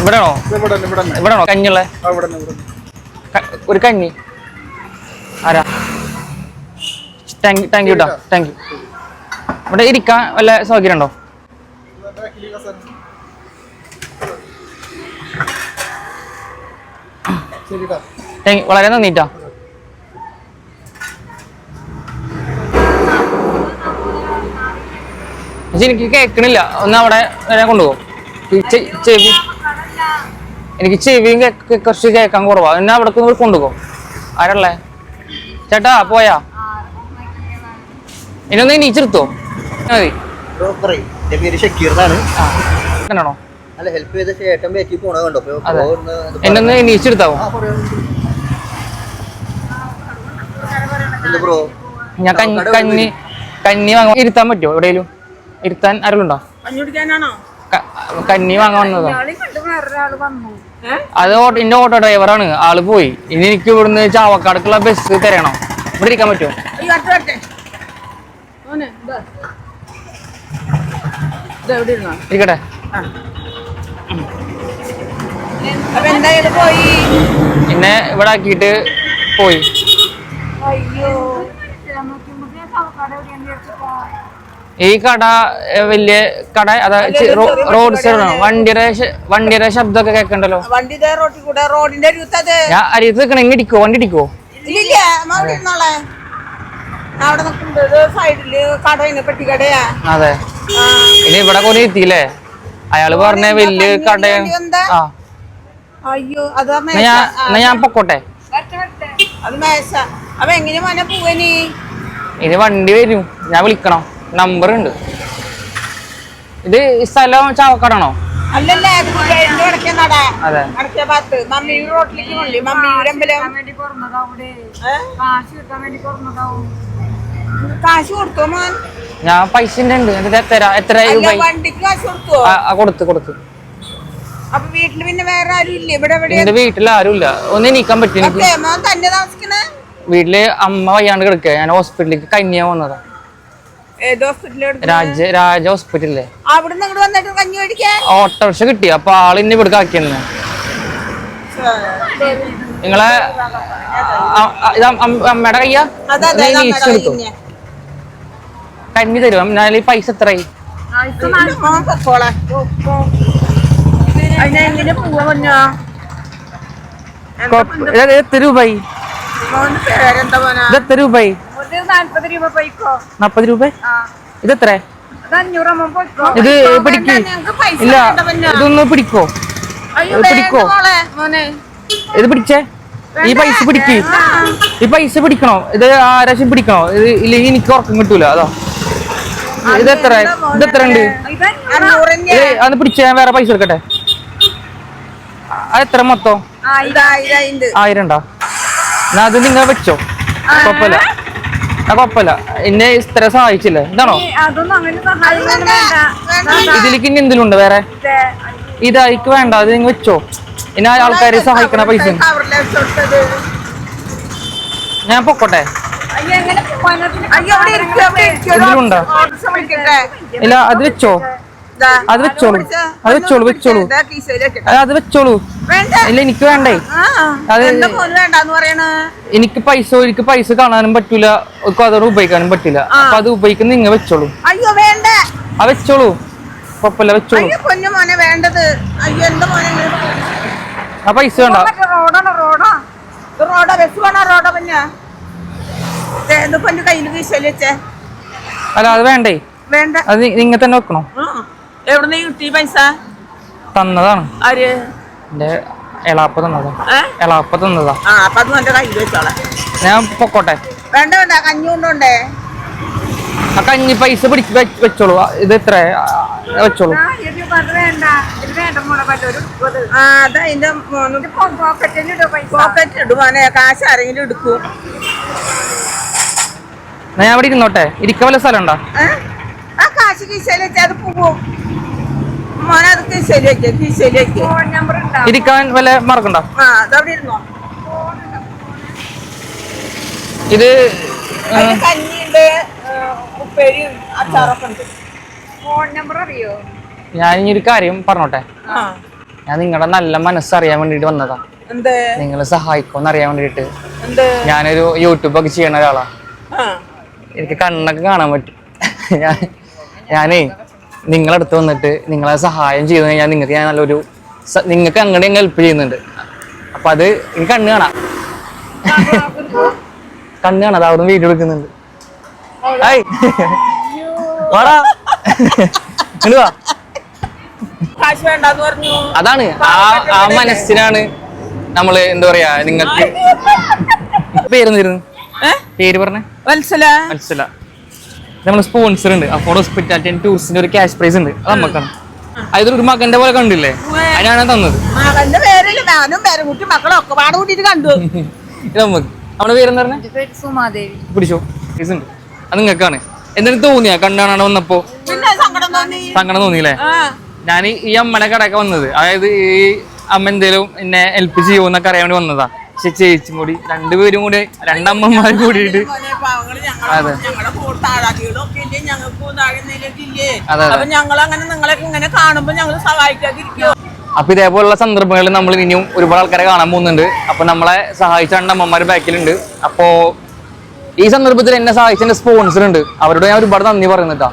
ഇവിടെയാണോ? ഇവിടെയാണോ കഞ്ഞിയുള്ള ഒരു കഞ്ഞി? ആരാ? താങ്ക് യു കേട്ടോ, താങ്ക് യു. ഇവിടെ ഇരിക്കാൻ വല്ല സൗകര്യം ഉണ്ടോ? വളരെ നന്ദിട്ടാ. എനിക്ക് കേൾക്കണില്ല, ഒന്ന് അവിടെ കൊണ്ടുപോകും. ചെവി എനിക്ക് ചെവിയും കുറച്ച് കേൾക്കാൻ കുറവാ, എന്നെ അവിടെ കൊണ്ടുപോകും. ആരല്ലേ ചേട്ടാ? പോയാ ഇനൊന്ന് എണീച്ചെടുത്തോ മതി. ആണോ? എന്നൊന്ന് എണീച്ചെടുത്താവോ? ഞാൻ കഞ്ഞി വാങ്ങാൻ ഇരുത്താൻ പറ്റുമോ? എവിടെയെങ്കിലും ഇരുത്താൻ ആരെങ്കിലും? കഞ്ഞി വാങ്ങാൻ വന്നതാ. അത് എന്റെ ഓട്ടോ ഡ്രൈവറാണ്, ആള് പോയി. ഇനി എനിക്ക് ഇവിടുന്ന് ചാവക്കാടക്കുള്ള ബസ് തരണം. ഇവിടെ ഇരിക്കാൻ പറ്റുമോ? ഇരിക്കട്ടെ. എന്നെ ഇവിടെ ആക്കിയിട്ട് പോയി. ഈ കട വലിയ കട, അതാ റോഡ് സൈഡ് ആണോ? വണ്ടിയുടെ ശബ്ദമൊക്കെ കേൾക്കണ്ടല്ലോ. ഞാൻ അരിയത്ത് നിൽക്കണ, എങ്ങനെ ഇടിക്കോ? വണ്ടി ഇടിക്കോ? അതെ, ഇനി ഇവിടെ കൊറേ എത്തിയില്ലേ? അയാള് പറഞ്ഞ വലിയ കട. ഞാൻ പൊക്കോട്ടെ. ഇനി വണ്ടി വരും, ഞാൻ വിളിക്കണം. നമ്പർ ഉണ്ട്. ഇത് സ്ഥലം ചാവക്കാടാണോ? അതെ. കാശ് കൊടുത്തോ മോൻ? ഞാൻ പൈസ ഉണ്ട്. എത്ര രൂപ? കൊടുത്തു. അപ്പൊ വീട്ടില് പിന്നെ വേറെ ആരും ഇല്ല? എന്റെ വീട്ടിൽ ആരും ഇല്ല. ഒന്ന് എണീക്കാൻ പറ്റും എനിക്ക്. തന്നെ താമസിക്കണേ? വീട്ടില് അമ്മ വയ്യാണ്ട് കിടക്കുക. ഞാൻ ഹോസ്പിറ്റലിലേക്ക് കഞ്ഞിയാ വന്നതാ. രാജ ഹോസ്പിറ്റലിലെ. അവിടുന്ന് ഇങ്ങോട്ട് വന്നിട്ട് കഞ്ഞി മേടിക്കാൻ ഓട്ടോറിക്ഷ കിട്ടി. അപ്പൊ ആളിന്നെ ഇവിടെ ആക്കിയെന്ന്. നിങ്ങളെ അമ്മയുടെ കയ്യാ? കഞ്ഞി തരും. ഞാൻ പൈസ എത്രയായി? എത്ര രൂപയായി? ഇതെത്ര രൂപയായി? 40 രൂപ. ഇതെത്ര? ഇത് പിടിക്ക്. ഇല്ല, ഇതൊന്ന് പിടിക്കോ? ഇത് പിടിച്ചേ. ഈ പൈസ പിടിക്ക്. ഈ പൈസ പിടിക്കണോ? ഇത് ആരാശം പിടിക്കണോ? ഇത് ഇല്ലെങ്കിൽ എനിക്ക് ഉറക്കം കിട്ടൂല. അതാ. ഇതെത്ര ഉണ്ട്? അന്ന് പിടിച്ച ഞാൻ വേറെ പൈസ എടുക്കട്ടെ. അതെത്ര മൊത്തം? 1000 ഉണ്ടോ? എന്നാ അത് നിങ്ങൾ വെച്ചോ, കുഴപ്പമില്ല. എന്നെ ഇത്ര സഹായിച്ചില്ലേ? ഇതാണോ? ഇതിലേക്ക് ഇനി എന്തെങ്കിലും ഉണ്ട് വേറെ? ഇതായിക്ക് വേണ്ട, അത് നിങ്ങൾ വെച്ചോ. ഇനി ആൾക്കാരെ സഹായിക്കണ പൈസ ഞാൻ പൊക്കോട്ടെ. എന്തെങ്കിലുണ്ടോ? ഇല്ല, അത് വെച്ചോ. അത് വെച്ചോളൂ. ഇല്ല, എനിക്ക് വേണ്ടേ. അത് എനിക്ക് പൈസ കാണാനും പറ്റൂല, അതോടെ ഉപയോഗിക്കാനും പറ്റില്ല. അപ്പൊ അത് ഉപയോഗിക്കുന്ന നിങ്ങൾ വെച്ചോളൂ. അത് വെച്ചോളൂ, കുഴപ്പമില്ല, വെച്ചോളൂ. ആ പൈസ വേണ്ട. അല്ല, അത് വേണ്ടേ. അത് നിങ്ങൾ തന്നെ വെക്കണോ? എവിടെ കിട്ടി പൈസ? തന്നതാണ്. എന്റെ എളാപ്പ തന്നതാ. ഞാൻ പൊക്കോട്ടെ. വേണ്ട, കഞ്ഞി കൊണ്ടോണ്ടേ? ആ കഞ്ഞി പൈസ വെച്ചോളൂ. ഇത് എത്ര വെച്ചോളൂ. കാശ് ആരെങ്കിലും എടുക്കും. ഞാൻ അവിടെ ഇരുന്നോട്ടെ. ഇരിക്കാൻ വല്ല സ്ഥലം ഉണ്ടോ? ആ കാശ് കീശയിൽ വെച്ചാൽ അത് പോകും. മോനത് കീശയിൽ വെക്ക്. ഇരിക്കാൻ വല്ല മാർക്കുണ്ടോ? അതവിടെ ഇരുന്നോ. ഇത് കഞ്ഞിയുണ്ട്, ഉപ്പേരിയും അച്ചാറൊക്കെ ഉണ്ട്. ഫോൺ നമ്പർ അറിയോ? ഞാൻ ഇനി ഒരു കാര്യം പറഞ്ഞോട്ടെ. ഞാൻ നിങ്ങളുടെ നല്ല മനസ്സറിയാൻ വേണ്ടിട്ട് വന്നതാ. എന്ത് നിങ്ങളെ സഹായിക്കുമെന്ന് അറിയാൻ വേണ്ടിട്ട്. എന്ത് ഞാനൊരു യൂട്യൂബ് ഒക്കെ ചെയ്യണ ഒരാളാ. എനിക്ക് കണ്ണൊക്കെ കാണാൻ പറ്റും. ഞാനേ നിങ്ങളടുത്ത് വന്നിട്ട് നിങ്ങളെ സഹായം ചെയ്തു കഴിഞ്ഞാൽ ഞാൻ നല്ലൊരു നിങ്ങൾക്ക് അങ്ങോട്ട് ഹെൽപ്പ് ചെയ്യുന്നുണ്ട്. അപ്പൊ അത് എനിക്ക് കണ്ണ് കാണാം. കണ്ണ് കാണാം. അത് അവിടുന്ന് വീഡിയോ എടുക്കുന്നുണ്ട്. വാടാ വാ. കാശ് വേണ്ടെന്ന് പറഞ്ഞു. അതാണ് ആ മനസ്സിനാണ് നമ്മള് എന്താ പറയാ. നിങ്ങൾക്ക് പേരെന്തായിരുന്നു? പേര് പറഞ്ഞേ. വത്സല. മനസ്സില. നമ്മള് സ്പോൺസർ ഉണ്ട്. അഫോർഡ് ഹോസ്പിറ്റാലിറ്റി ആൻഡ് ടൂറിസ്റ്റിന്റെ ഒരു ക്യാഷ് പ്രൈസ് ഉണ്ട്. അത് നമുക്കാണ്. അതൊരു മകന്റെ പോലെ കണ്ടില്ലേ? അതിനാണ് തന്നത്. മകന്റെ പേരില് ഞാനും പേരക്കുട്ടി മക്കളും ഒക്കെ പാട് കൂട്ടിട്ട് കണ്ടു. ഇത് നമുക്ക്. നമ്മുടെ പേരെന്താ പറഞ്ഞേ? സുമാദേവി. പിടിച്ചോ. പ്രൈസ് ഉണ്ട്. അത് നിങ്ങൾക്കാണ്. എന്തെങ്കിലും തോന്നിയാ കണ്ണാണോ വന്നപ്പോ? പിന്നെ സങ്കടം തോന്നി. സങ്കടം തോന്നിയില്ലേ? ഞാൻ ഈ അമ്മനെ കടയൊക്കെ വന്നത്, അതായത് ഈ അമ്മ എന്തേലും എന്നെ ഹെൽപ്പ് ചെയ്യുമോന്നൊക്കെ അറിയാൻ വേണ്ടി വന്നതാ. പക്ഷെ ചേച്ചിയും കൂടി രണ്ടുപേരും കൂടി രണ്ടമ്മമാരും കൂടിയിട്ട് അതെ അപ്പൊ ഞങ്ങൾ അങ്ങനെ നിങ്ങളൊക്കെ ഇങ്ങനെ കാണുമ്പോ ഞങ്ങൾ സഹായിക്കാതിരിക്കോ? അപ്പൊ ഇതേപോലുള്ള സന്ദർഭങ്ങളിൽ നമ്മൾ ഇനിയും ഒരുപാട് ആൾക്കാരെ കാണാൻ പോകുന്നുണ്ട്. അപ്പൊ നമ്മളെ സഹായിച്ച രണ്ടമ്മമാർ ബാക്കിലുണ്ട്. അപ്പോ ഈ സന്ദർഭത്തിൽ എന്നെ സഹായിച്ച എന്റെ സ്പോൺസർ ഉണ്ട്. അവരോട് ഞാൻ ഒരുപാട് നന്ദി പറയുന്നുട്ടാ.